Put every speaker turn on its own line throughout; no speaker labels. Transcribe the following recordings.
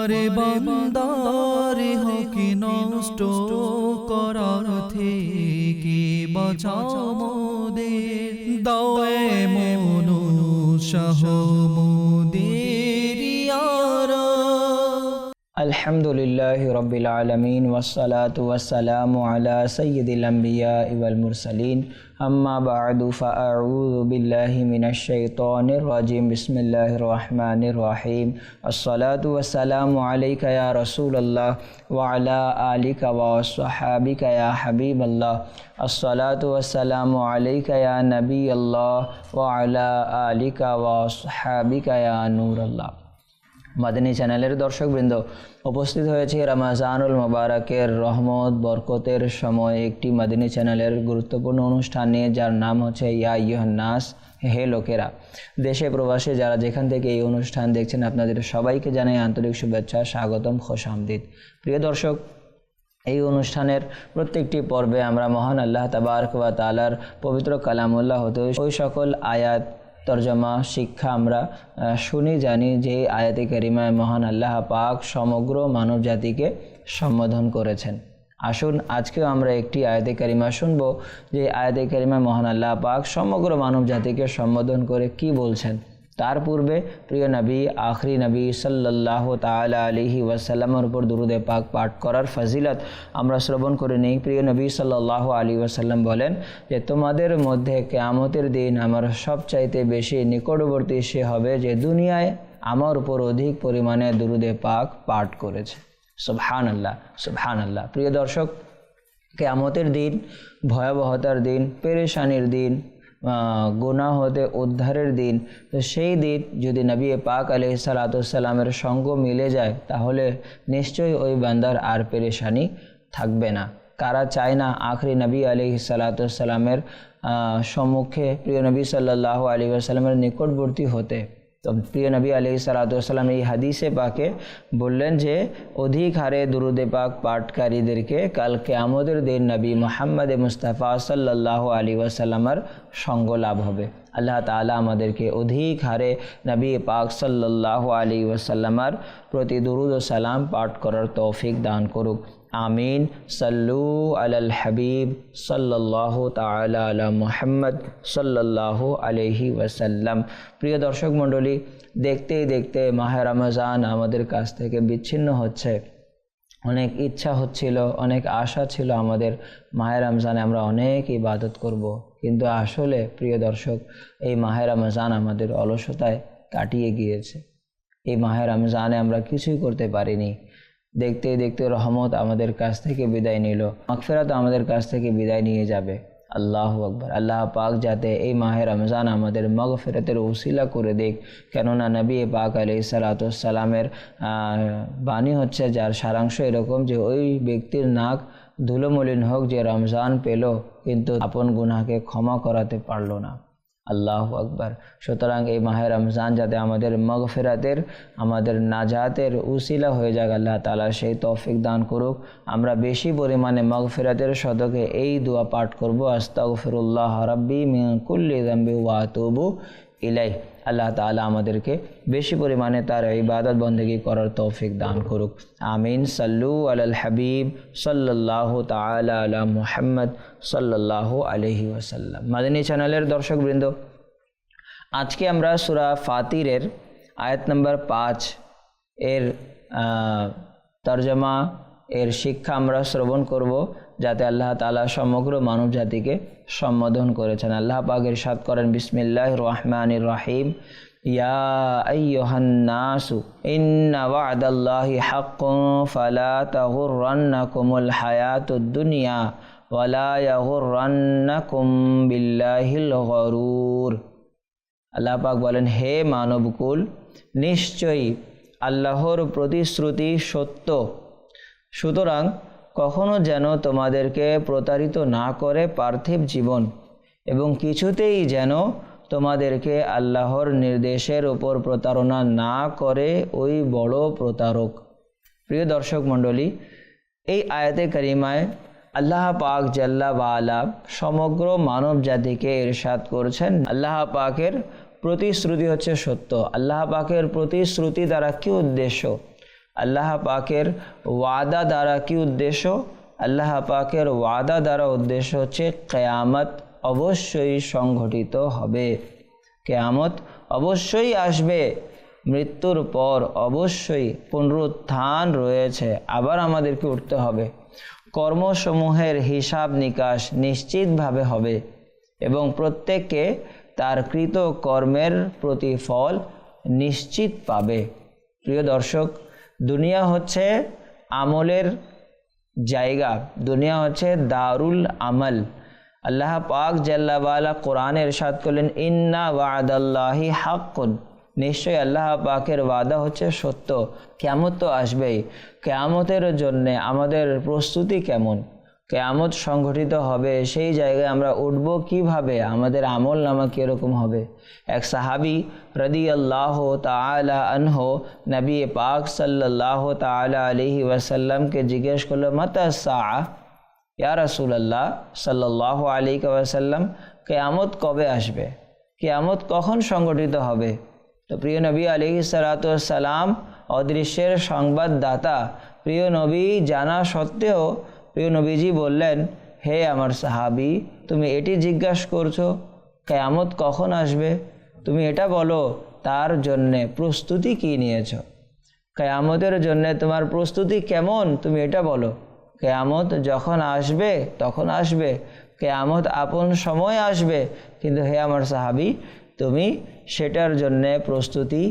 তোমারে বান্দারে হকি নষ্ট করার থেকে বাঁচাও মোদের, দাও এমন উৎসাহ মোদের ইয়া রাব।
আলহামদুলিল্লাহি রাব্বিল আলামিন ওয়াসসালাতু ওয়াসসালামু আলা সাইয়্যিদিল আমবিয়া ওয়াল মুরসালিন, আম্মা বা'দু ফাআউযু বিল্লাহি মিনাশ শাইতানির রাজিম। বিসমিল্লাহির রহমানির রহিম। আসসালাতু ওয়াসসালামু আলাইকা ইয়া রাসূলুল্লাহ ওয়া আলা আলিকা ওয়া আসহাবিকা ইয়া হাবিবাল্লাহ। আসসালাতু ওয়াসসালামু আলাইকা ইয়া নবিয়াল্লাহ ওয়া আলা আলিকা ওয়া আসহাবিকা ইয়া নূরাল্লাহ। মাদানী চ্যানেলের দর্শকবৃন্দ, উপস্থিত হয়েছে রমজানুল মুবারকের রহমত বরকতের সময় একটি মাদানী চ্যানেলের গুরুত্বপূর্ণ অনুষ্ঠান নিয়ে, যার নাম হচ্ছে ইয়া আইয়ুহান নাস, হে লোকেরা। দেশে প্রবাসে যারা যেখান থেকে এই অনুষ্ঠান দেখছেন, আপনাদের সবাইকে জানাই আন্তরিক শুভেচ্ছা, স্বাগতম, খোশামদিদ। প্রিয় দর্শক, এই অনুষ্ঠানের প্রত্যেকটি পর্বে আমরা মহান আল্লাহ তাবারক ওয়া তাআলার পবিত্র কালামুল্লাহ হতে ওই সকল আয়াত তর্জমা শিক্ষা আমরা শুনি, জানি যে আয়াতে কারিমায় মহান আল্লাহ পাক সমগ্র মানব জাতিকে সম্বোধন করেছেন। আসুন আজকেও আমরা একটি আয়াতে কারিমা শুনবো, যে আয়াতে কারিমায় মহান আল্লাহ পাক সমগ্র মানব জাতিকে সম্বোধন করে কি বলছেন। তার পূর্বে প্রিয় নবী, আখরি নবী সাল্লাল্লাহু তাআলা আলাইহি ওয়াসাল্লামের উপর দুরূদে পাক পাঠ করার ফজিলত আমরা শ্রবণ করে নেই। প্রিয় নবী সাল্লাল্লাহু আলাইহি ওয়াসাল্লাম বলেন যে তোমাদের মধ্যে কিয়ামতের দিন আমার সবচাইতে বেশি নিকটবর্তী সে হবে যে দুনিয়ায় আমার উপর অধিক পরিমাণে দুরূদে পাক পাঠ করেছে। সুবহানাল্লাহ, সুবহানাল্লাহ। প্রিয় দর্শক, কিয়ামতের দিন ভয়াবহতার দিন, পেরেশানির দিন, গুনাহ হতে উদ্ধারের দিন। তো সেই দিন যদি নবী পাক আলাইহিস সালাতু ওয়াস সালামের সঙ্গ মিলে যায়, তাহলে নিশ্চয়ই ওই বান্দার আর পেরেশানি থাকবে না। কারা চায় না আখরি নবী আলাইহিস সালাতু ওয়াস সালামের সম্মুখে, প্রিয় নবী সাল্লাল্লাহু আলাইহি ওয়াসাল্লামের নিকটবর্তী হতে? তো প্রিয় নবী আলাইহিস সালাতু ওয়াস সালাম এই হাদিসে পাকে বললেন যে অধিক হারে দুরূদে পাক পাঠকারীদেরকে কাল কিয়ামতের দিন নবী মুহাম্মদ মুস্তাফা সাল্লাল্লাহু আলাইহি ওয়াসাল্লামের সঙ্গ লাভ হবে। আল্লাহ তাআলা আমাদেরকে অধিক হারে নবী পাক সাল্লাল্লাহু আলাইহি ওয়াসাল্লামের প্রতি দুরূদ ও সালাম পাঠ করার তৌফিক দান করুক। আমিন। সাল্লু আলাল হাবিব সাল্লাল্লাহু তাআলা আলা মুহাম্মদ সাল্লাল্লাহু আলাইহি ওয়াসাল্লাম। প্রিয় দর্শক মণ্ডলী, দেখতেই দেখতে মাহে রমজান আমাদের কাছ থেকে বিচ্ছিন্ন হচ্ছে। অনেক ইচ্ছা হচ্ছিল, অনেক আশা ছিল আমাদের মাহে রমজানে আমরা অনেক ইবাদত করব, কিন্তু আসলে প্রিয় দর্শক, এই মাহে রমজান আমাদের অলসতায় কাটিয়ে গিয়েছে। এই মাহে রমজানে আমরা কিছুই করতে পারিনি। দেখতে দেখতে রহমত আমাদের কাছ থেকে বিদায় নিল, মাগফিরাত আমাদের কাছ থেকে বিদায় নিয়ে যাবে। আল্লাহু আকবার। আল্লাহ পাক যাতে এই মাহে রমজান আমাদের মাগফিরাতের উসিলা করে দেখ, কেননা নবী পাক আলাইহিস সালাতু ওয়াস সালামের বাণী হচ্ছে, যার সারাংশ এরকম যে ওই ব্যক্তির নাক ধুলোমলিন হোক যে রমজান পেল কিন্তু আপন গুনাহকে ক্ষমা করাতে পারল না। আল্লাহু আকবার। সুতরাং এই মাহে রমজান যাতে আমাদের মাগফিরাতের, আমাদের নাজাতের উসিলা হয়ে যাক, আল্লাহ তাআলা সেই তৌফিক দান করুক। আমরা বেশি পরিমাণে মাগফিরাতের সদকে এই দোয়া পাঠ করব, আস্তাগফিরুল্লাহ রাব্বি মিন কুল্লি যামবি ওয়া আতুবু ইলাইহি। আল্লাহ তাআলা আমাদেরকে বেশি পরিমাণে তার ইবাদত বন্দেগী করার তৌফিক দান করুক। আমিন। সাল্লু আলাল হাবিব সাল্লাল্লাহু তাআলা আলা মুহাম্মদ সাল্লাল্লাহু আলাইহি ওয়াসাল্লাম। মাদানী চ্যানেলের দর্শকবৃন্দ, আজকে আমরা সূরা ফাতিরের আয়াত নম্বর 5 এর তর্জমা, এর শিক্ষা আমরা শ্রবণ করব, যাতে আল্লাহ তাআলা সমগ্র মানব জাতিকে সম্বোধন করেছেন। আল্লাহ পাক ইরশাদ করেন, বিসমিল্লাহির রহমানির রহিম। ইয়া আইয়ুহান নাসু ইন্না ওয়া'দাল্লাহি হাক্কুন ফালা তাগুররান্নাকুমুল হায়াতুদ দুনিয়া ওয়ালা ইয়াগুররান্নাকুম বিল্লাহিল গরুর। আল্লাহ পাক বলেন, হে মানবকুল, নিশ্চয়ই আল্লাহর প্রতিশ্রুতি সত্য, সুতরাং কখনো যেন তোমাদেরকে প্রতারিত না করে পার্থিব জীবন, এবং কিছুতেই যেন তোমাদেরকে আল্লাহর নির্দেশের উপর প্রতারণা না করে ওই বড় প্রতারক। প্রিয় দর্শক মণ্ডলী, এই আয়াতে কারিমায় আল্লাহ পাক জাল্লা ওয়ালা সমগ্র মানব জাতিকে ইরশাদ করছেন, আল্লাহ পাকের প্রতিশ্রুতি হচ্ছে সত্য। আল্লাহ পাকের প্রতিশ্রুতি দ্বারা কি উদ্দেশ্য? আল্লাহ পাকের ওয়াদা দ্বারা কি উদ্দেশ্য? আল্লাহ পাকের ওয়াদা দ্বারা উদ্দেশ্য হচ্ছে কিয়ামত অবশ্যই সংঘটিত হবে, কিয়ামত অবশ্যই আসবে, মৃত্যুর পর অবশ্যই পুনরুত্থান রয়েছে, আবার আমাদেরকে উঠতে হবে, কর্মসমূহের হিসাব নিকাশ নিশ্চিতভাবে হবে এবং প্রত্যেককে তার কৃত কর্মের প্রতিফল নিশ্চিত পাবে। প্রিয় দর্শক, দুনিয়া হচ্ছে আমলের জায়গা, দুনিয়া হচ্ছে দারুল আমল। আল্লাহ পাক জাল্লা ওয়ালা কোরআনে ইরশাদ করলেন, ইন্না ওয়াদাল্লাহি হাক্কুন, নিশ্চয়ই আল্লাহ পাকের ওয়াদা হচ্ছে সত্য, কিয়ামত তো আসবেই। কিয়ামতের জন্যে আমাদের প্রস্তুতি কেমন? কিয়ামত সংঘটিত হবে, সেই জায়গায় আমরা উঠব কিভাবে? আমাদের আমল নামা কীরকম হবে? এক সাহাবী রাদিয়াল্লাহু তাআলা আনহু নবী পাক সাল্লাল্লাহু তাআলা আলাইহি ওয়াসাল্লামকে জিজ্ঞেস করলো, মাতা সাআ ইয়া রাসূলুল্লাহ সাল্লাল্লাহু আলাইহি ওয়াসাল্লাম, কিয়ামত কবে আসবে? কিয়ামত কখন সংঘটিত হবে? তো প্রিয় নবী আলাইহিস সালাতু ওয়াস সালাম অদৃশ্যের সংবাদদাতা, প্রিয় নবী জানা সত্ত্বেও প্রিয় নবীজি বললেন, হে আমার সাহাবী, তুমি এটি জিজ্ঞাসা করছো কিয়ামত কখন আসবে? তুমি এটা বলো তার জন্যে প্রস্তুতি কি নিয়েছো, কিয়ামতের জন্যে তোমার প্রস্তুতি কেমন, তুমি এটা বলো। কিয়ামত যখন আসবে তখন আসবে, কিয়ামত আপন সময় আসবে, কিন্তু হে আমার সাহাবী, তুমি সেটার জন্যে প্রস্তুতি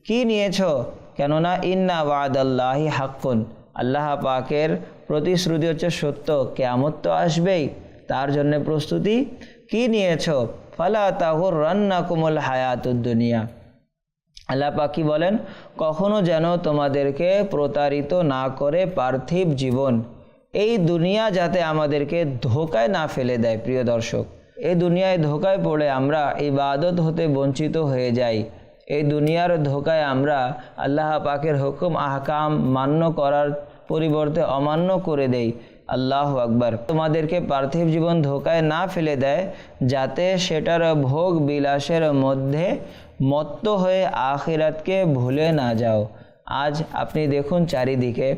কি নিয়েছো? কেননা ইন্না ওয়াদাল্লাহি হাক্কুন, আল্লাহ পাকের প্রতিশ্রুতি হচ্ছে সত্য, কিয়ামত তো আসবেই, তার জন্য প্রস্তুতি কি নিয়েছো? ফালা তাগুররান্নাকুমুল হায়াতুদ দুনিয়া, আল্লাহ পাক কি বলেন, কখনো যেন তোমাদেরকে প্রতারিত না করে পার্থিব জীবন, এই দুনিয়া যাতে আমাদেরকে ধোকায় না ফেলে দেয়। প্রিয় দর্শক, এই দুনিয়ায় ধোকায় পড়ে আমরা ইবাদত হতে বঞ্চিত হয়ে যাই, এই দুনিয়ার ধোকায় আমরা আল্লাহ পাকের হুকুম আহকাম মান্য করার পরিবর্তে অমান্য করে দেই। আল্লাহু আকবার। তোমাদেরকে পার্থিব জীবন ধোকায় না ফেলে দেয়, যাতে সেটার ভোগ বিলাসের মধ্যে মত্ত হয়ে আখিরাতকে ভুলে না যাও। আজ আপনি দেখুন চারিদিকে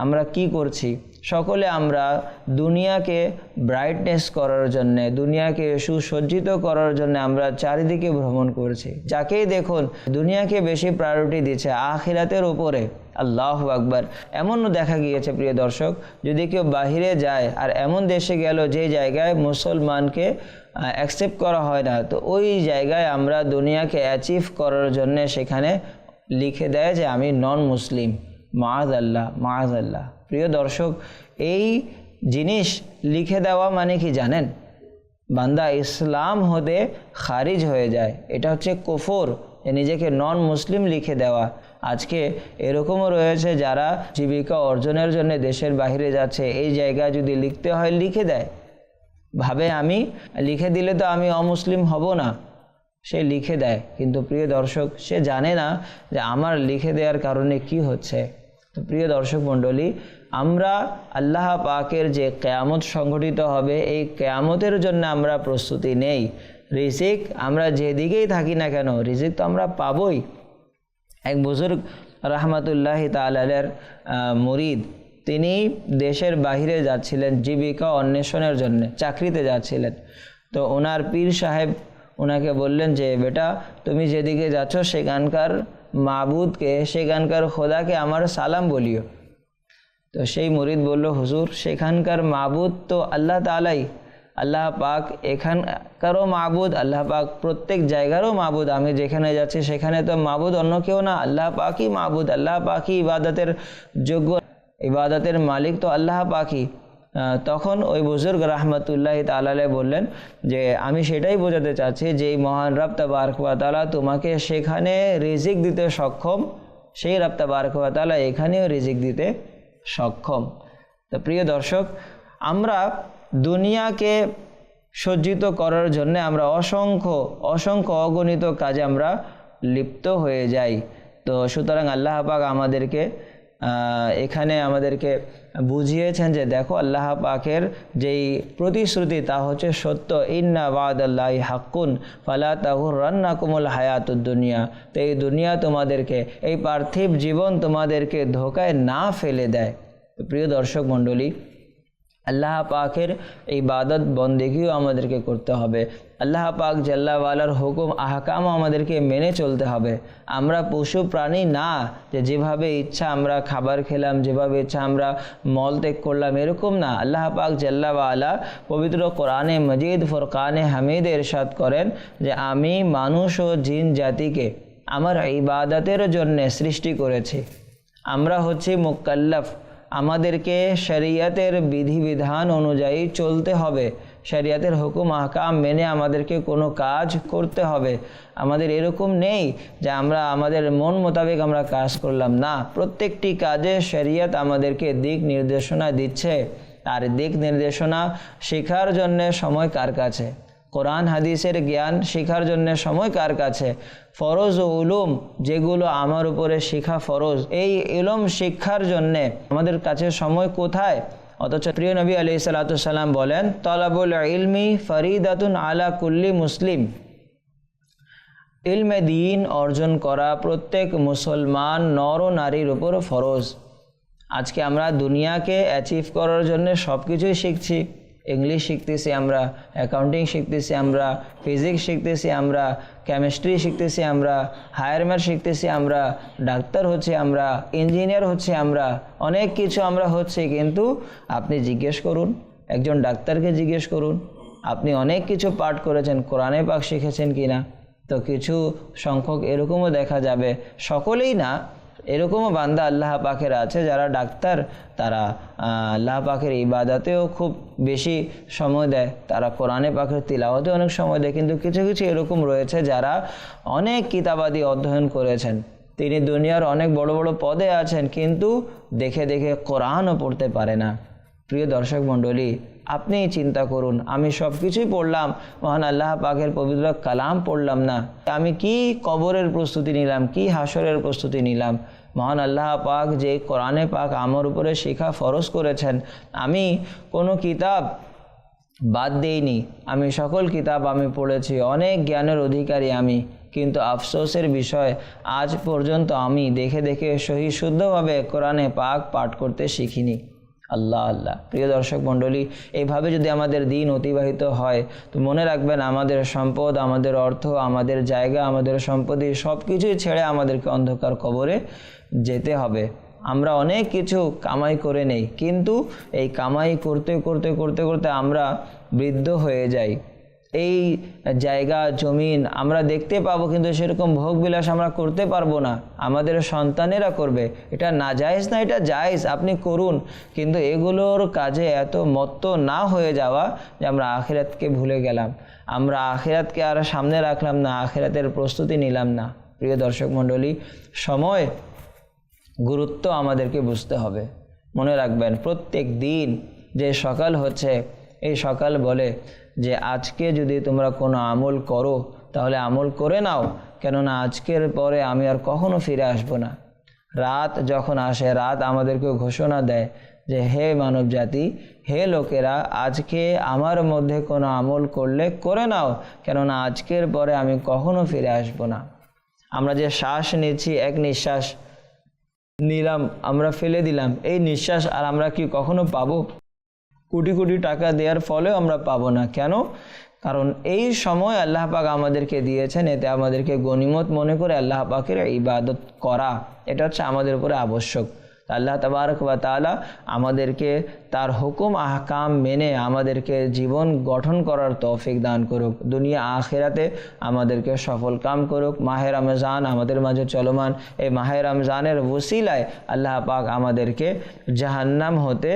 আমরা কি করছি? সকলে আমরা দুনিয়াকে ব্রাইটনেস করার জন্যে, দুনিয়াকে সুসজ্জিত করার জন্য আমরা চারিদিকে ভ্রমণ করছি। যাকেই দেখুন দুনিয়াকে বেশি প্রায়োরিটি দিচ্ছে আখিরাতের উপরে। আল্লাহু আকবার। এমনও দেখা গিয়েছে প্রিয় দর্শক, যদি কেউ বাহিরে যায় আর এমন দেশে গেল যে জায়গায় মুসলমানকে অ্যাকসেপ্ট করা হয় না, তো ওই জায়গায় আমরা দুনিয়াকে অ্যাচিভ করার জন্য সেখানে লিখে দেয় যে আমি নন মুসলিম। মাআযাল্লাহ, মাআযাল্লাহ। প্রিয় দর্শক, এই জিনিস লিখে দেওয়া মানে কি জানেন? বান্দা ইসলাম হতে খারিজ হয়ে যায়। এটা হচ্ছে কুফর, নিজেকে নন মুসলিম লিখে দেওয়া। আজকে এরকমও রয়েছে যারা জীবিকা অর্জনের জন্য দেশের বাইরে যাচ্ছে, এই জায়গায় যদি লিখতে হয় লিখে দেয়, ভাবে আমি লিখে দিলে তো আমি অমুসলিম হব না, সে লিখে দেয়। কিন্তু প্রিয় দর্শক, সে জানে না যে আমার লিখে দেওয়ার কারণে কি হচ্ছে। তো প্রিয় দর্শক মণ্ডলী, আমরা আল্লাহ পাকের যে কিয়ামত সংঘটিত হবে, এই কিয়ামতের জন্য আমরা প্রস্তুতি নেই। রিজিক আমরা যেদিকেই থাকি না কেন, রিজিক তো আমরা পাবই। এক বুজুর্গ রাহমাতুল্লাহি তাআলা আলাইহির মুরিদ, তিনি দেশের বাইরে যাচ্ছিলেন জীবিকা অন্বেষণের জন্য, চাকরিতে যাচ্ছিলেন। তো ওনার পীর সাহেব ওনাকে বললেন যে বেটা, তুমি যেদিকে যাচ্ছ সেখানকার মাবুদকে, সেখানকার খোদাকে আমার সালাম বলিও। তো সেই মুরিদ বলল, হুজুর সেখানকার মাবুদ তো আল্লাহ তাআলাই, আল্লাহ পাক এখানকারও মাবুদ, আল্লাহ পাক প্রত্যেক জায়গারও মাবুদ। আমি যেখানে যাচ্ছি সেখানে তো মাবুদ অন্য কেউ না, আল্লাহ পাকই মাবুদ, আল্লাহ পাকই ইবাদতের যোগ্য, ইবাদতের মালিক তো আল্লাহ পাকই। তখন ওই বুজুর্গ রাহমাতুল্লাহি তাআলা আলাইহি বললেন যে আমি সেটাই বোঝাতে চাচ্ছি যে এই মহান রব তাবারক ওয়া তাআলা তোমাকে সেখানে রিজিক দিতে সক্ষম, সেই রব তাবারক ওয়া তাআলা এখানেও রিজিক দিতে সক্ষম। তো প্রিয় দর্শক, আমরা দুনিয়াকে সজ্জিত করার জন্য আমরা অসংখ্য অগণিত কাজে আমরা লিপ্ত হয়ে যাই। তো সুতরাং আল্লাহ পাক আমাদেরকে এখানে আমাদেরকে বুঝিয়েছেন যে দেখো আল্লাহ পাকের যেই প্রতিশ্রুতি তা হচ্ছে সত্য, ইন্না ওয়াদাল্লাহি হাক্কুন ফালা তাগুররান্নাকুমুল হায়াতুদ দুনিয়া। তো এই দুনিয়া তোমাদেরকে, এই পার্থিব জীবন তোমাদেরকে ধোকায় না ফেলে দেয়। প্রিয় দর্শক মণ্ডলী, আল্লাহ পাকের ইবাদত বন্দেগীও আমাদেরকে করতে হবে, আল্লাহ পাক জাল্লা ওয়ালার হুকুম আহকাম আমাদেরকে মেনে চলতে হবে। আমরা পশু প্রাণী না যে যেভাবে ইচ্ছা আমরা খাবার খেলাম, যেভাবে ইচ্ছা আমরা মল ত্যাগ করলাম, এরকম না। আল্লাহ পাক জাল্লা ওয়ালা পবিত্র কোরআনে মজিদ ফুরকানে হামিদে ইরশাদ করেন যে আমি মানুষ ও জিন জাতিকে আমার ইবাদতের জন্য সৃষ্টি করেছি। আমরা হচ্ছি মুকাল্লাফ, আমাদেরকে শরীয়তের বিধিবিধান অনুযায়ী চলতে হবে, শরীয়তের হুকুম আহকাম মেনে আমাদেরকে কোনো কাজ করতে হবে। আমাদের এরকম নেই যে আমরা আমাদের মন মোতাবেক আমরা কাজ করলাম, না, প্রত্যেকটি কাজে শরীয়ত আমাদেরকে দিক নির্দেশনা দিচ্ছে। আর দিক নির্দেশনা শেখার জন্য সময় কার কাছে? কোরআন হাদিসের জ্ঞান শেখার জন্য সময় কার কাছে? ফরজ ও উলুম যেগুলো আমার উপরে শেখা ফরজ, এই ইলম শিক্ষার জন্যে আমাদের কাছে সময় কোথায়? অথচ প্রিয় নবী আলাইহিসসালাতু ওয়াসসালাম বলেন, তলাবুল ইলমি ফরিদাতুন আলা কুল্লি মুসলিম। ইলমে দ্বীন অর্জন করা প্রত্যেক মুসলমান নর ও নারীর উপর ফরজ। আজকে আমরা দুনিয়াকে অ্যাচিভ করার জন্য সব কিছুই শিখছি। ইংলিশ শিখতেছি আমরা, অ্যাকাউন্টিং শিখতেছি আমরা, ফিজিক্স শিখতেছি আমরা, কেমিস্ট্রি শিখতেছি আমরা, হায়ার ম্যাথ শিখতেছি আমরা, ডাক্তার হচ্ছে আমরা, ইঞ্জিনিয়ার হচ্ছে আমরা, অনেক কিছু আমরা হচ্ছে। কিন্তু আপনি জিজ্ঞেস করুন, একজন ডাক্তারকে জিজ্ঞেস করুন, আপনি অনেক কিছু পাঠ করেছেন, কোরআনে পাক শিখেছেন কিনা? তো কিছু সংখ্যক এরকমও দেখা যাবে, সকলেই না, এরকমও বান্দা আল্লাহ পাকের আছে যারা ডাক্তার, তারা আল্লাহ পাকের ইবাদতেও খুব বেশি সময় দেয়, তারা কোরআনে পাকের তিলাওয়াতে অনেক সময় দেয়। কিন্তু কিছু কিছু এরকম রয়েছে যারা অনেক কিতাবাদি অধ্যয়ন করেছেন, তিনি দুনিয়ার অনেক বড় বড় পদে আছেন, কিন্তু দেখে দেখে কোরআনও পড়তে পারে না। প্রিয় দর্শক মণ্ডলী, আপনি চিন্তা করুন, আমি সব কিছুই পড়লাম, মহান আল্লাহ পাকের পবিত্র কালাম পড়লাম না, আমি কি কবরের প্রস্তুতি নিলাম, কি হাসরের প্রস্তুতি নিলাম? মহান আল্লাহ পাক যে কোরআনে পাক আমার উপরে শেখা ফরজ করেছেন, আমি কোনো কিতাব বাদ দেইনি, আমি সকল কিতাব আমি পড়েছি, অনেক জ্ঞানের অধিকারী আমি। কিন্তু আফসোসের বিষয়, আজ পর্যন্ত আমি দেখে দেখে সহি শুদ্ধভাবে কোরআনে পাক পাঠ করতে শিখিনি। আল্লাহ আল্লাহ। প্রিয় দর্শক মণ্ডলী, এইভাবে যদি আমাদের দিন অতিবাহিত হয় তো মনে রাখবেন, আমাদের সম্পদ, আমাদের অর্থ, আমাদের জায়গা, আমাদের সম্পত্তি সব কিছুই ছেড়ে আমাদেরকে অন্ধকার কবরে যেতে হবে। আমরা অনেক কিছু কামাই করে নেই, কিন্তু এই কামাই করতে করতে করতে করতে আমরা বৃদ্ধ হয়ে যাই। এই জায়গা জমিন আমরা দেখতে পাবো, কিন্তু সেরকম ভোগ বিলাস আমরা করতে পারবো না, আমাদের সন্তানেরা করবে। এটা নাজায়েজ না, এটা জায়েজ, আপনি করুন, কিন্তু এগুলোর কাজে এত মত্ত না হয়ে যাওয়া যে আমরা আখিরাতকে ভুলে গেলাম, আমরা আখিরাতকে আর সামনে রাখলাম না, আখিরাতের প্রস্তুতি নিলাম না। প্রিয় দর্শক মণ্ডলী, সময় গুরুত্ব আমাদেরকে বুঝতে হবে। মনে রাখবেন, প্রত্যেক দিন যে সকাল হচ্ছে, এই সকাল বলে যে আজকে যদি তোমরা কোনো আমল করো তাহলে আমল করে নাও, কেননা আজকের পরে আমি আর কখনো ফিরে আসবো না। রাত যখন আসে, রাত আমাদেরকে ঘোষণা দেয় যে হে মানব জাতি, হে লোকেরা, আজকে আমার মধ্যে কোনো আমল করলে করে নাও, কেননা আজকের পরে আমি কখনো ফিরে আসবো না। আমরা যে শ্বাস নিচ্ছি, এক নিঃশ্বাস নিলাম, আমরা ফেলে দিলাম, এই নিঃশ্বাস আর আমরা কি কখনো পাবো? কোটি কোটি টাকা দেওয়ার ফলেও আমরা পাবো না। কেন? কারণ এই সময় আল্লাহ পাক আমাদেরকে দিয়েছেন, এতে আমাদেরকে গনিমত মনে করে আল্লাহ পাকের ইবাদত করা, এটা হচ্ছে আমাদের উপরে আবশ্যক। আল্লাহ তাবারক ওয়া তাআলা আমাদেরকে তার হুকুম আহকাম মেনে আমাদেরকে জীবন গঠন করার তৌফিক দান করুক, দুনিয়া আখিরাতে আমাদেরকে সফল কাম করুক। মাহে রমজান আমাদের মাঝে চলমান, এই মাহে রমজানের ওসিলায় আল্লাহ পাক আমাদেরকে জাহান্নাম হতে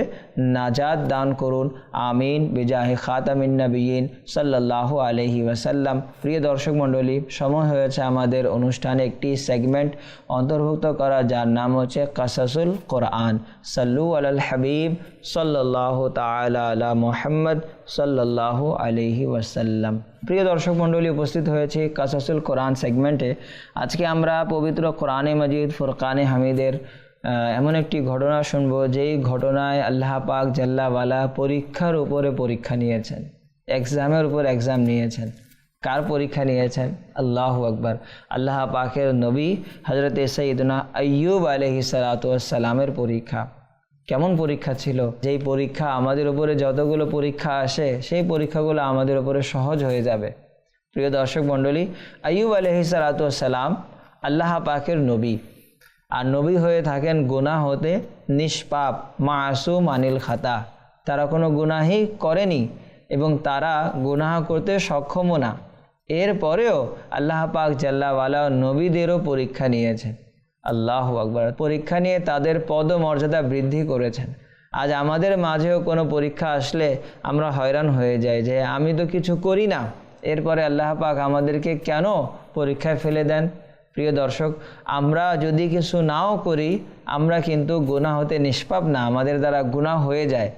নাজাত দান করুন। আমিন বিজাহে খাতামিন নবিয়িন সাল্লাল্লাহু আলাইহি ওয়াসাল্লাম। প্রিয় দর্শক মণ্ডলী, সময় হয়েছে আমাদের অনুষ্ঠানে একটি সেগমেন্ট অন্তর্ভুক্ত করা, যার নাম হচ্ছে কাসাসুল কোরআন। সাল্লু আলাল হাবিব সাল্লাল্লাহু তাআলা আলা মুহাম্মদ সাল্লাল্লাহু আলাইহি ওয়াসাল্লাম। প্রিয় দর্শক মণ্ডলী, উপস্থিত হয়েছে কাসাসুল কোরআন সেগমেন্টে। আজকে আমরা পবিত্র কোরআনে মজিদ ফুরকানে হামিদের এমন একটি ঘটনা শুনবো যেই ঘটনায় আল্লাহ পাক জাল্লাওয়ালা পরীক্ষার উপরে পরীক্ষা নিয়েছেন, এক্সামের উপর এক্সাম নিয়েছেন। কার পরীক্ষা নিয়েছেন? আল্লাহু আকবার, আল্লাহ পাকের নবী হযরত সাইয়্যিদুনা আইয়ুব আলাইহিস সালাতু ওয়াস সালামের পরীক্ষা। কেমন পরীক্ষা ছিল? যেই পরীক্ষা আমাদের উপরে যতগুলো পরীক্ষা আসে সেই পরীক্ষাগুলো আমাদের উপরে সহজ হয়ে যাবে। প্রিয় দর্শক মণ্ডলী, আইয়ুব আলাইহিস সালাতু ওয়াস সালাম আল্লাহ পাকের নবী, আর নবী হয়ে থাকেন গুনাহ হতে নিষ্পাপ, মাসুম আনিল খাতা। তারা কোনো গুনাহই করেনি এবং তারা গুনাহ করতে সক্ষমও না। এরপরেও আল্লাহ পাক জাল্লাওয়ালা নবীদেরও পরীক্ষা নিয়েছেন। আল্লাহু আকবার, পরীক্ষা নিয়ে তাদের পদমর্যাদা বৃদ্ধি করেছেন। আজ আমাদের মাঝেও কোনো পরীক্ষা আসলে আমরা হয়রান হয়ে যাই যে আমি তো কিছু করি না, এরপরে আল্লাহ পাক আমাদেরকে কেন পরীক্ষায় ফেলে দেন। প্রিয় দর্শক, আমরা যদি কিছু নাও করি আমরা কিন্তু গুনাহ হতে নিষ্পাপ না, আমাদের দ্বারা গুনাহ হয়ে যায়।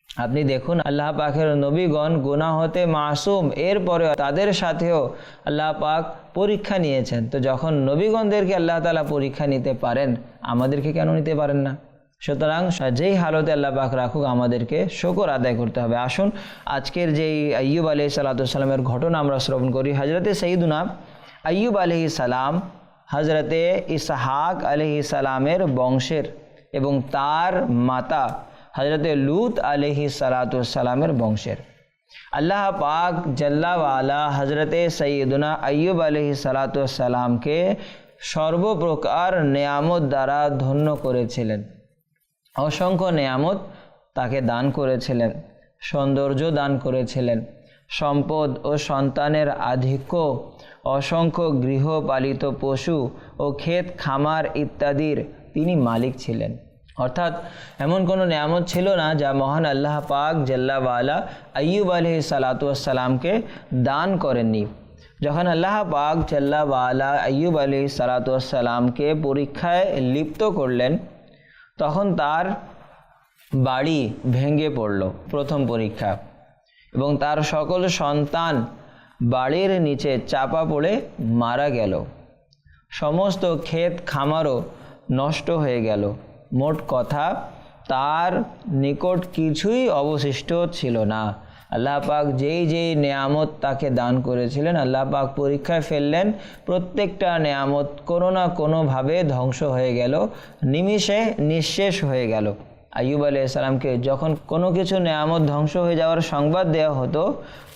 আপনি দেখুন আল্লাহ পাকের নবীগণ গুনাহ হতে মাসুম, এরপরে তাদের সাথেও আল্লাহ পাক পরীক্ষা নিয়েছেন। তো যখন নবীগণদেরকে আল্লাহ তাআলা পরীক্ষা নিতে পারেন, আমাদেরকে কেন নিতে পারেন না? সুতরাং যেই হালতে আল্লাহ পাক রাখুক আমাদেরকে শুকর আদায় করতে হবে। আসুন আজকের যেই আইয়ুব আলাইহিস সালাতু ওয়াস সালামের ঘটনা আমরা শ্রবণ করি। হযরতে সাইয়্যিদুনা আইয়ুব আলাইহিস সালাম হযরতে ইসহাক আলাইহিস সালামের বংশের এবং তার মাতা হযরতে লূত আলাইহিস সালাতু ওয়াস সালামের বংশের। আল্লাহ পাক জাল্লাওয়ালা হযরতে সাইয়্যিদুনা আইয়ুব আলাইহিস সালাতু ওয়াস সালামকে সর্বপ্রকার নেয়ামত দ্বারা ধন্য করেছিলেন। অসংখ্য নেয়ামত তাকে দান করেছিলেন, সৌন্দর্য দান করেছিলেন, সম্পদ ও সন্তানের আধিক্য, অসংখ্য গৃহপালিত পশু ও ক্ষেত খামার ইত্যাদির তিনি মালিক ছিলেন। অর্থাৎ এমন কোনো নেয়ামত ছিল না যা মহান আল্লাহ পাক জাল্লাওয়ালা আইয়ুব আলাইহিস সালাতু ওয়াস সালামকে দান করেননি। যখন আল্লাহ পাক জাল্লাওয়ালা আইয়ুব আলাইহিস সালাতু ওয়াস সালামকে পরীক্ষায় লিপ্ত করলেন, তখন তার বাড়ি ভেঙে পড়ল প্রথম পরীক্ষা, এবং তার সকল সন্তান বাড়ির নিচে চাপা পড়ে মারা গেল। সমস্ত ক্ষেত খামারও নষ্ট হয়ে গেল। মোট কথা তার নিকট কিছুই অবশিষ্ট ছিল না। আল্লাহ পাক যেই যেই নেয়ামত তাকে দান করেছিলেন আল্লাহ পাক পরীক্ষায় ফেললেন, প্রত্যেকটা নেয়ামত কোনো না কোনোভাবে ধ্বংস হয়ে গেল, নিমিষে নিঃশেষ হয়ে গেল। আইয়ুব আলাইহিস সালামকে যখন কোনো কিছু নেয়ামত ধ্বংস হয়ে যাওয়ার সংবাদ দেওয়া হতো,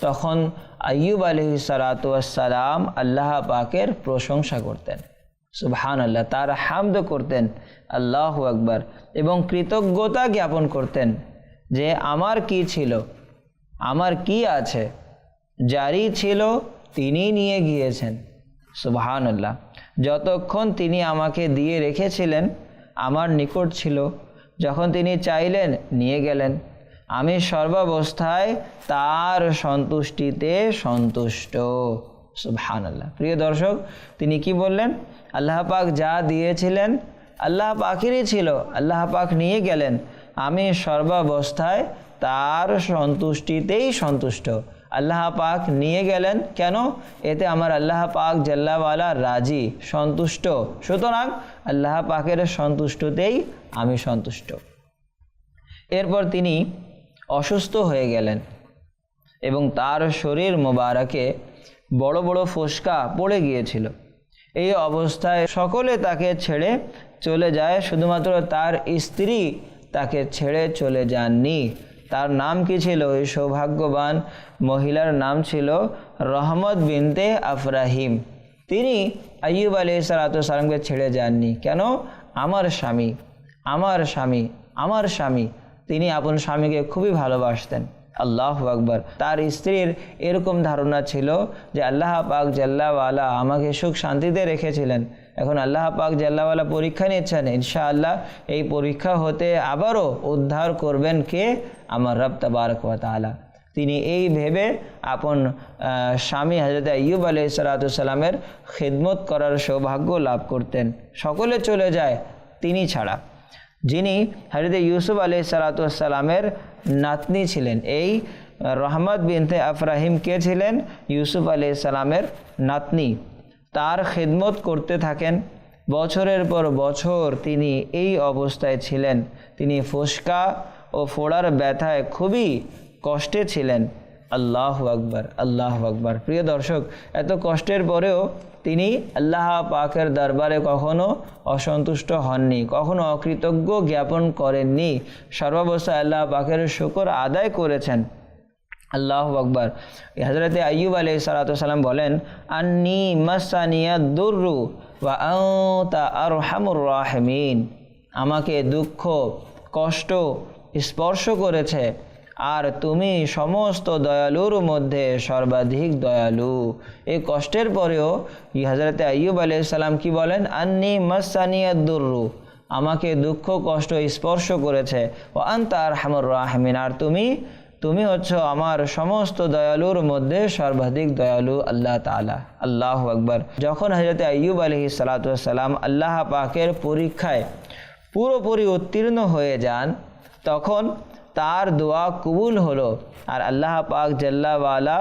তখন আইয়ুব আলাইহিস সালাতু ওয়াস সালাম আল্লাহ পাকের প্রশংসা করতেন, সুবহানাল্লাহ, তার হামদ করতেন, আল্লাহু আকবার, এবং কৃতজ্ঞতা জ্ঞাপন করতেন যে আমার কি ছিল, আমার কি আছে, জারি ছিল তিনি নিয়ে গিয়েছেন, সুবহানাল্লাহ। যতক্ষণ তিনি আমাকে দিয়ে রেখেছিলেন আমার নিকট ছিল, যখন তিনি চাইলেন নিয়ে গেলেন। আমি সর্বাবস্থায় তার সন্তুষ্টিতে সন্তুষ্ট, সুবহানাল্লাহ। প্রিয় দর্শক, তিনি কি বললেন? আল্লাহ পাক যা দিয়েছিলেন আল্লাহ পাকেরই ছিল, আল্লাহ পাক নিয়ে গেলেন, আমি সর্বাবস্থায় তার সন্তুষ্টিতেই সন্তুষ্ট। আল্লাহ পাক নিয়ে গেলেন কেন? এতে আমার আল্লাহ পাক জাল্লাওয়ালা রাজি, সন্তুষ্ট, সুতরাং আল্লাহ পাকের সন্তুষ্টতেই আমি সন্তুষ্ট। এরপর তিনি অসুস্থ হয়ে গেলেন এবং তার শরীর মোবারকে বড় বড় ফোসকা পড়ে গিয়েছিল। এই অবস্থায় সকলে তাকে ছেড়ে চলে যায়, শুধুমাত্র তার স্ত্রী তাকে ছেড়ে চলে যাননি। তার নাম কি ছিল? ওই সৌভাগ্যবান মহিলার নাম ছিল রহমত বিনতে আফরাহিম। তিনি আইয়ুব আলাইহিস সালাতু ওয়াস সালামকে ছেড়ে যাননি। কেন? আমার স্বামী, আমার স্বামী, আমার স্বামী। তিনি আপন স্বামীকে খুবই ভালোবাসতেন, আল্লাহু আকবার। তার স্ত্রীর এরকম ধারণা ছিল যে আল্লাহ পাক জাল্লাওয়ালা আমাকে সুখ শান্তিতে রেখেছিলেন, এখন আল্লাহ পাক জাল্লাওয়ালা পরীক্ষা নিচ্ছেন, ইনশাআল্লাহ এই পরীক্ষা হতে আবারও উদ্ধার করবেন কে? আমার রব তাবারক ওয়া তাআলা। তিনি এই ভেবে আপন স্বামী হযরত আইয়ুব আলাইহিস সালাতু ওয়াস সালামের খিদমত করার সৌভাগ্য লাভ করতেন। সকলে চলে যায় তিনি ছাড়া, যিনি হযরত ইউসুফ আলাইহিস সালাতু ওয়াস সালামের নাতনি ছিলেন। এই রহমত বিনতে আফরাহিম কে ছিলেন? ইউসুফ আলাইহিস সালামের নাতনি। তার খিদমত করতে থাকেন, বছরের পর বছর তিনি এই অবস্থায় ছিলেন। তিনি ফুসকা ও ফোড়ার ব্যথায় খুবই কষ্টে ছিলেন। আল্লাহু আকবার, আল্লাহু আকবার। প্রিয় দর্শক, এত কষ্টের পরেও তিনি আল্লাহ পাকের দরবারে কখনো অসন্তুষ্ট হননি, কখনো অকৃতজ্ঞ জ্ঞাপন করেননি। সর্বাবস্থায় আল্লাহ পাকের শুকর আদায় করেছেন। আল্লাহু আকবার। হযরতে আইয়ুব আলাইহিস সালাতু সালাম বলেন, আন্নি মাসানিয়া দুররু ওয়া আনতা আরহামুর রাহিমিন। আমাকে দুঃখ কষ্ট স্পর্শ করেছে, আর তুমি সমস্ত দয়ালুর মধ্যে সর্বাধিক দয়ালু। এই কষ্টের পরেও হযরতে আইয়ুব আলাইহিস সালাম কি বলেন? আন্নি মাসানিয়া দুররু, আমাকে দুঃখ কষ্ট স্পর্শ করেছে, ওয়া আনতা আরহামুর রাহিমিন, আর তুমি হচ্ছ আমার সমস্ত দয়ালুর মধ্যে সর্বাধিক দয়ালু আল্লাহ তাআলা। আল্লাহু আকবার। যখন হযরতে আইয়ুব আলাইহিস সালাতু সালাম আল্লাহ পাকের পরীক্ষায় পুরোপুরি উত্তীর্ণ হয়ে যান, তখন তার দোয়া কবুল হলো। আর আল্লাহ পাক জাল্লা ওয়ালা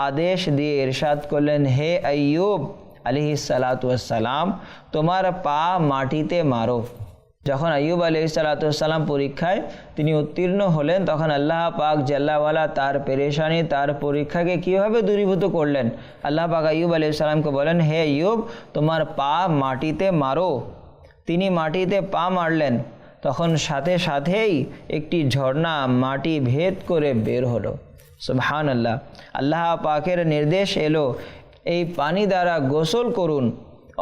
আদেশ দিয়ে ইরশাদ করলেন, হে আইয়ুব আলাইহিস সালাতু সালাম, তোমার পা মাটিতে মারো। যখন আইয়ুব আলাইহিস সালাতু সালাম পরীক্ষায় তিনি উত্তীর্ণ হলেন, তখন আল্লাহ পাক জাল্লা ওয়ালা তার পেরেশানি, তার পরীক্ষাকে কিভাবে দূরীভূত করলেন। আল্লাহ পাক আইয়ুব আলাইহিস সালামকে বলেন, হে আইয়ুব, তোমার পা মাটিতে মারো। তিনি মাটিতে পা মারলেন, তখন সাথে সাথেই একটি ঝর্ণা মাটি ভেদ করে বের হলো। সুবহানাল্লাহ। আল্লাহ পাকের নির্দেশ এলো, এই পানি দ্বারা গোসল করুন।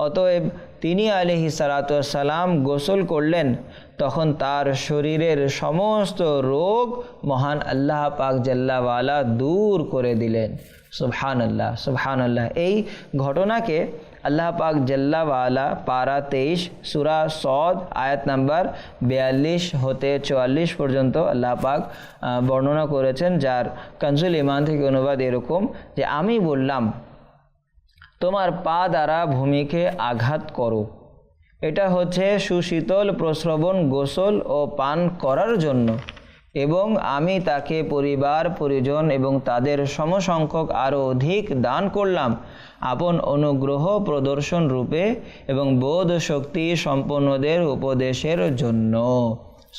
অতএব তিনি আলাইহিস সালাতু সালাম গোসল করলেন। তখন তার শরীরের সমস্ত রোগ মহান আল্লাহ পাক জাল্লা ওয়ালা দূর করে দিলেন। সুবহানাল্লাহ, সুবহানাল্লাহ। এই ঘটনাকে আল্লাহ পাক জাল্লা ওয়ালা পারা 23 সূরা সদ আয়াত নাম্বার 42 হতে 44 পর্যন্ত আল্লাহ পাক বর্ণনা করেছেন, যার কানজুল ঈমান থেকে অনুবাদ এরকম যে, আমি বললাম তোমার পা দ্বারা ভূমিকে আঘাত করো। এটা হচ্ছে সুশীতল প্রস্রবণ গোসল ও পান করার জন্য, এবং আমি তাকে পরিবার পরিজন এবং তাদের সমসংখ্যক আরও অধিক দান করলাম আপন অনুগ্রহ প্রদর্শন রূপে এবং বোধ শক্তি সম্পন্নদের উপদেশের জন্য।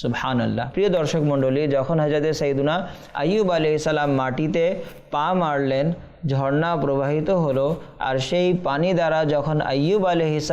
সুবহানাল্লাহ। প্রিয় দর্শক মণ্ডলী, যখন হযরত সাইয়্যিদুনা আইয়ুব আলাইহিস সালাম মাটিতে পা মারলেন, ঝর্ণা প্রবাহিত হলো, আর সেই পানি দ্বারা যখন আইয়ুব আলাইহিস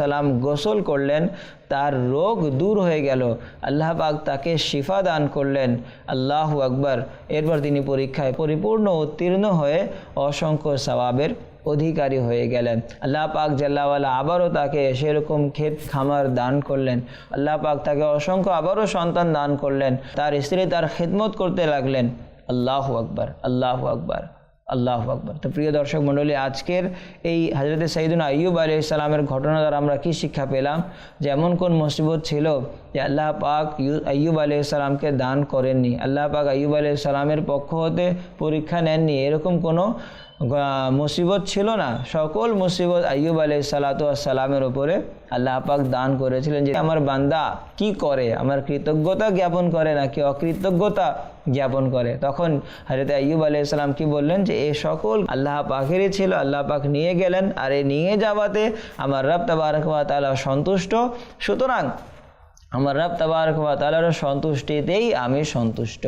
সালাম গোসল করলেন, তার রোগ দূর হয়ে গেল। আল্লাহ পাক তাকে শিফা দান করলেন। আল্লাহু আকবার। এরপর তিনি পরীক্ষায় পরিপূর্ণ উত্তীর্ণ হয়ে অসংখ্য সওয়াবের অধিকারী হয়ে গেলেন। আল্লাহ পাক জাল্লা ওয়ালা আবারও তাকে সেরকম ক্ষেত খামার দান করলেন। আল্লাহ পাক তাকে অসংখ্য আবারও সন্তান দান করলেন। তার স্ত্রী তার খিদমত করতে লাগলেন। আল্লাহু আকবার, আল্লাহু আকবার, আল্লাহু আকবার। তো প্রিয় দর্শক মণ্ডলী, আজকের এই হযরত সাইয়্যিদুনা আইয়ুব আলাইহিস সালামের ঘটনা দ্বারা আমরা কি শিক্ষা পেলাম? যে এমন কোন মুসিবত ছিল যে আল্লাহ পাক আইয়ুব আলাইহিস সালামকে দান করেননি, আল্লাহ পাক আইয়ুব আলাইহিস সালামের পক্ষ হতে পরীক্ষা নেননি, এরকম কোনো মুসিবত ছিল না। সকল মুসিবত আইয়ুব আলাইহিস সালামের উপরে আল্লাহ পাক দান করেছিলেন। যে আমার বান্দা কি করে, আমার কৃতজ্ঞতা জ্ঞাপন করে নাকি অকৃতজ্ঞতা জ্ঞাপন করে। তখন হযরত আইয়ুব আলাইহিস সালাম কি বললেন? যে এই সকল আল্লাহ পাকেরই ছিল, আল্লাহ পাক নিয়ে গেলেন, আর এই নিয়ে যাওয়াতে আমার রব তাবারক ওয়া তাআলা সন্তুষ্ট, সুতরাং আমার রব তাবারক ওয়া তাআলার সন্তুষ্টিতেই আমি সন্তুষ্ট।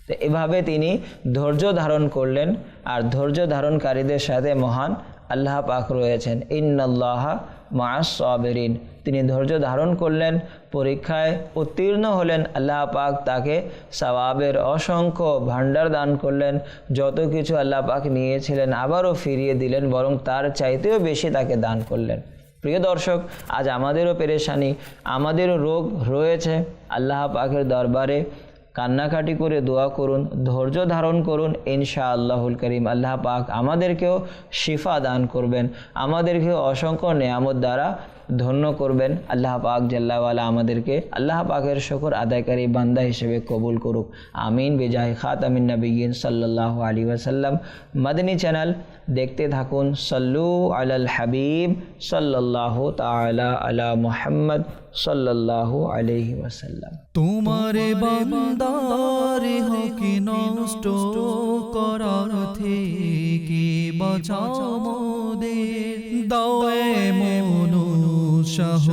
তো এভাবে তিনি ধৈর্য ধারণ করলেন, আর ধৈর্য ধারণকারীদের সাথে মহান আল্লাহ পাক রয়েছেন। ইন্নাল্লাহা মা'আস সাবিরিন। তিনি ধৈর্য ধারণ করলেন, পরীক্ষায় উত্তীর্ণ হলেন, আল্লাহ পাক তাকে সওয়াবের অসংখ্য ভাণ্ডার দান করলেন। যত কিছু আল্লাহ পাক নিয়েছিলেন আবারও ফিরিয়ে দিলেন, বরং তার চাইতেও বেশি তাকে দান করলেন। প্রিয় দর্শক, আজ আমাদেরও পেরেশানি, আমাদেরও রোগ রয়েছে। আল্লাহ পাকের দরবারে কান্নাকাটি করে দোয়া করুন, ধৈর্য ধারণ করুন। ইনশাআল্লাহুল করিম আল্লাহ পাক আমাদেরকেও শিফা দান করবেন, আমাদেরকেও অসংখ্য নেয়ামত দ্বারা ধন্য করবেন। আল্লাহ পাক জাল্লা ওয়ালা আমাদেরকে আল্লাহ পাকের শুকর আদায়কারী বান্দা হিসেবে কবুল করুক। আমিন। বিজাহি খাতামিন নবিয়্যিন সাল্লাল্লাহু আলাইহি ওয়াসাল্লাম। মাদানী চ্যানেল দেখতে থাকুন। সল্লু আলাল হাবিব সাল্লাল্লাহু তাআলা আলা মুহাম্মদ সাল্লাল্লাহু আলাইহি ওয়াসাল্লাম।
তোমারে বান্দারে হকি নষ্ট করার থেকে বাঁচাও মোদের, দাও এ মনুষ্য দুঃসাহস